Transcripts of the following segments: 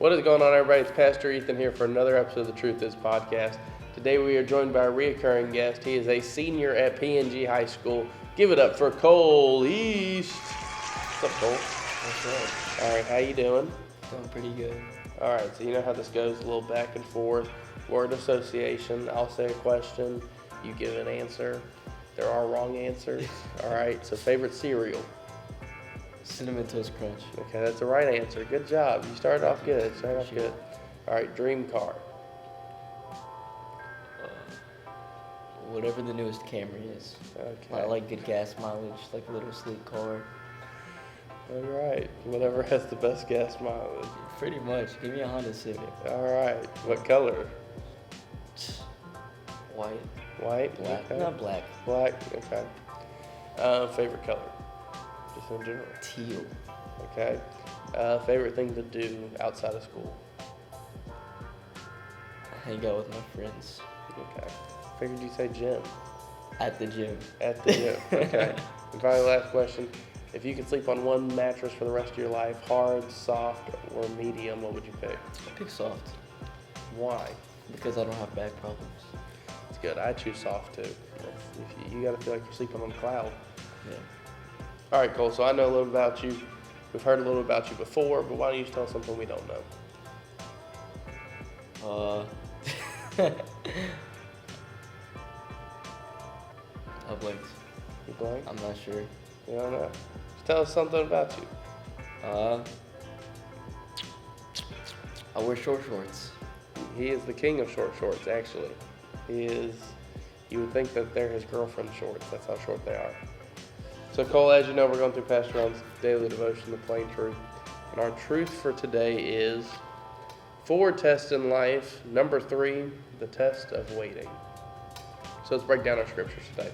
What is going on, everybody? It's Pastor Ethan here for another episode of the Truth Is podcast. Today we are joined by a reoccurring guest. He is a senior at PNG High School. Give it up for Cole East. What's up, Cole? That's right. All right, how you doing? Doing pretty good. All right, so you know how this goes, a little back and forth. Word association. I'll say a question, you give an answer. There are wrong answers. All right, so favorite cereal. Cinnamon Toast Crunch. Okay, that's the right answer. Good job. You started off good. All right, dream car. Whatever the newest Camry is. Okay. I like good gas mileage, like a little sleek car. All right, whatever has the best gas mileage. Pretty much. Give me a Honda Civic. All right, what color? White. White? Black. Okay. Not black. Black, okay. Favorite color? Just in general. Teal. Okay. Favorite thing to do outside of school? Hang out with my friends. Okay. Figured you'd say gym. At the gym. At the gym, okay. And finally, last question. If you could sleep on one mattress for the rest of your life, hard, soft, or medium, what would you pick? I pick soft. Why? Because I don't have back problems. It's good. I choose soft too. You got to feel like you're sleeping on a cloud. Yeah. All right, Cole. So I know a little about you. We've heard a little about you before, but why don't you tell us something we don't know? I blinked. You blank? I'm not sure. You don't know. Just tell us something about you. I wear short shorts. He is the king of short shorts, actually. He is. You would think that they're his girlfriend shorts. That's how short they are. So, Cole, as you know, we're going through Pastor Ron's daily devotion, the plain truth. And our truth for today is 4 tests in life. Number 3, the test of waiting. So let's break down our scriptures today.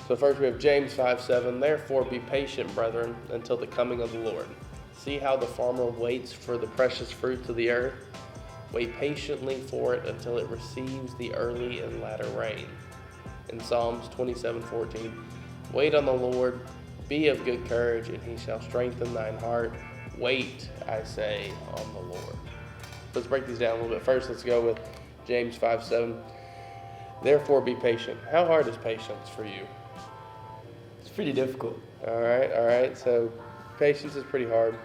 So first we have James 5:7. Therefore be patient, brethren, until the coming of the Lord. See how the farmer waits for the precious fruits of the earth. Wait patiently for it until it receives the early and latter rain. In Psalms 27:14. Wait on the Lord, be of good courage, and he shall strengthen thine heart. Wait, I say, on the Lord. Let's break these down a little bit. First, let's go with James 5:7. Therefore be patient. How hard is patience for you? It's pretty difficult. All right. So patience is pretty hard.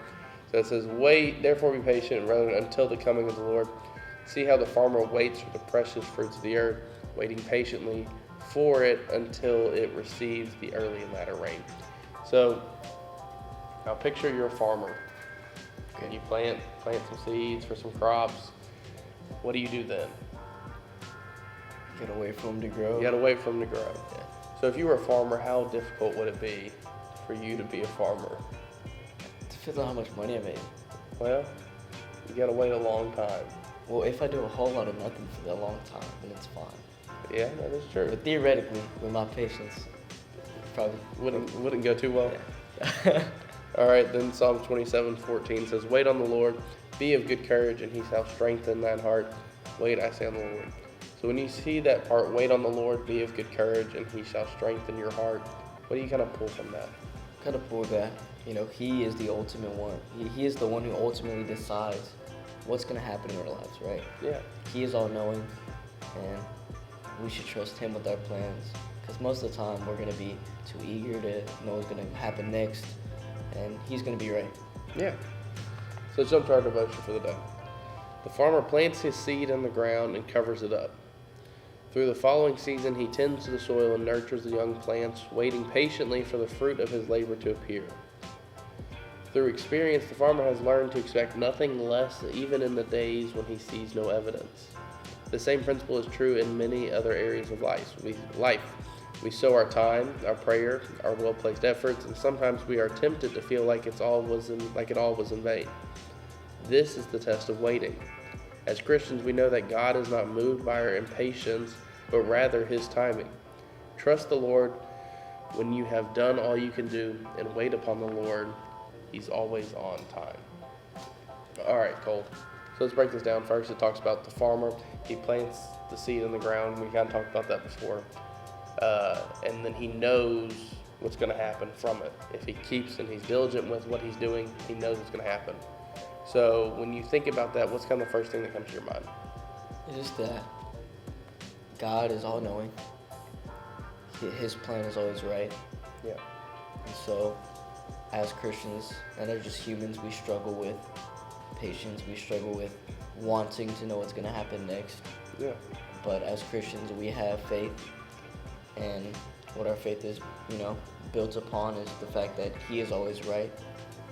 So it says, wait, therefore be patient, rather until the coming of the Lord. See how the farmer waits for the precious fruits of the earth, waiting patiently for it until it receives the early and latter rain. So now picture you're a farmer. Okay. And you plant some seeds for some crops. What do you do then? You gotta wait for them to grow. You gotta wait for them to grow. Yeah. So if you were a farmer, how difficult would it be for you to be a farmer? It depends on how much money I made. Well, you gotta wait a long time. Well, if I do a whole lot of nothing for that long time, then it's fine. Yeah, that is true. But theoretically, with my patience, it probably Wouldn't go too well. Yeah. All right, then Psalm 27:14 says, wait on the Lord, be of good courage, and he shall strengthen thine heart. Wait, I say on the Lord. So when you see that part, wait on the Lord, be of good courage, and he shall strengthen your heart, what do you kind of pull from that? Kind of pull that. He is the ultimate one. He is the one who ultimately decides what's going to happen in our lives, right? Yeah. He is all-knowing, and we should trust him with our plans. Because most of the time, we're going to be too eager to know what's going to happen next, and he's going to be right. Yeah. So let's jump to our devotion for the day. The farmer plants his seed in the ground and covers it up. Through the following season, he tends to the soil and nurtures the young plants, waiting patiently for the fruit of his labor to appear. Through experience, the farmer has learned to expect nothing less, even in the days when he sees no evidence. The same principle is true in many other areas of life. We sow our time, our prayer, our well-placed efforts, and sometimes we are tempted to feel like it all was in vain. This is the test of waiting. As Christians, we know that God is not moved by our impatience, but rather his timing. Trust the Lord when you have done all you can do, and wait upon the Lord. He's always on time. All right, Cole. So let's break this down. First, it talks about the farmer. He plants the seed in the ground. We kind of talked about that before. And then he knows what's going to happen from it. If he keeps and he's diligent with what he's doing, he knows what's going to happen. So when you think about that, what's kind of the first thing that comes to your mind? It is that God is all knowing. His plan is always right. Yeah. And so, as Christians and as just humans, we struggle with patience. We struggle with wanting to know what's going to happen next. Yeah. But as Christians, we have faith. And what our faith is, built upon is the fact that He is always right,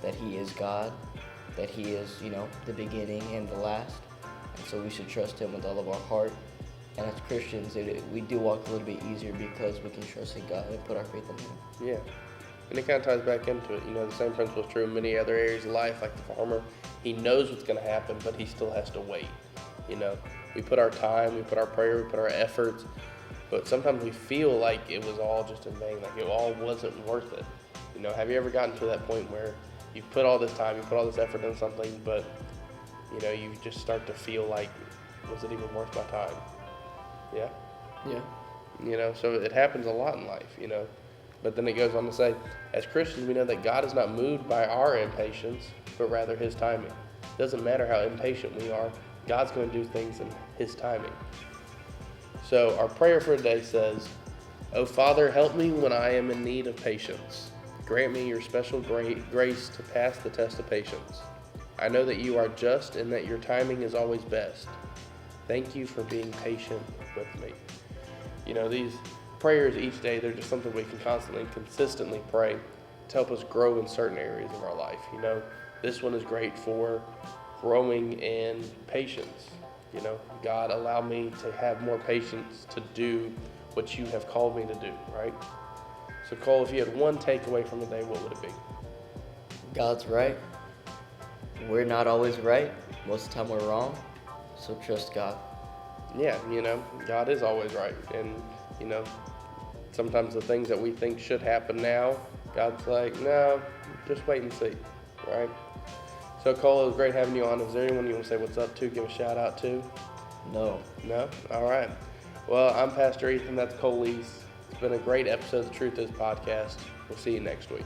that He is God, that He is, the beginning and the last. And so we should trust Him with all of our heart. And as Christians, we do walk a little bit easier because we can trust in God and put our faith in Him. Yeah. And it kind of ties back into it. The same principle is true in many other areas of life, like the farmer. He knows what's going to happen, but he still has to wait. We put our time, we put our prayer, we put our efforts, but sometimes we feel like it was all just in vain, like it all wasn't worth it. Have you ever gotten to that point where you put all this time, you put all this effort in something, but, you just start to feel like, was it even worth my time? Yeah? Yeah. So it happens a lot in life, But then it goes on to say, as Christians, we know that God is not moved by our impatience, but rather His timing. It doesn't matter how impatient we are, God's going to do things in His timing. So our prayer for today says, "O Father, help me when I am in need of patience. Grant me your special grace to pass the test of patience. I know that you are just and that your timing is always best. Thank you for being patient with me." These prayers each day, they're just something we can constantly and consistently pray to help us grow in certain areas of our life. This one is great for growing in patience. God, allow me to have more patience to do what you have called me to do, right? So Cole, if you had one takeaway from today, what would it be? God's right. We're not always right. Most of the time we're wrong. So trust God. Yeah, God is always right. And, sometimes the things that we think should happen now, God's like, no, just wait and see, right? So Cole, it was great having you on. Is there anyone you want to say what's up to, give a shout out to? No. No? All right. Well, I'm Pastor Ethan. That's Cole Lees. It's been a great episode of the Truth Is podcast. We'll see you next week.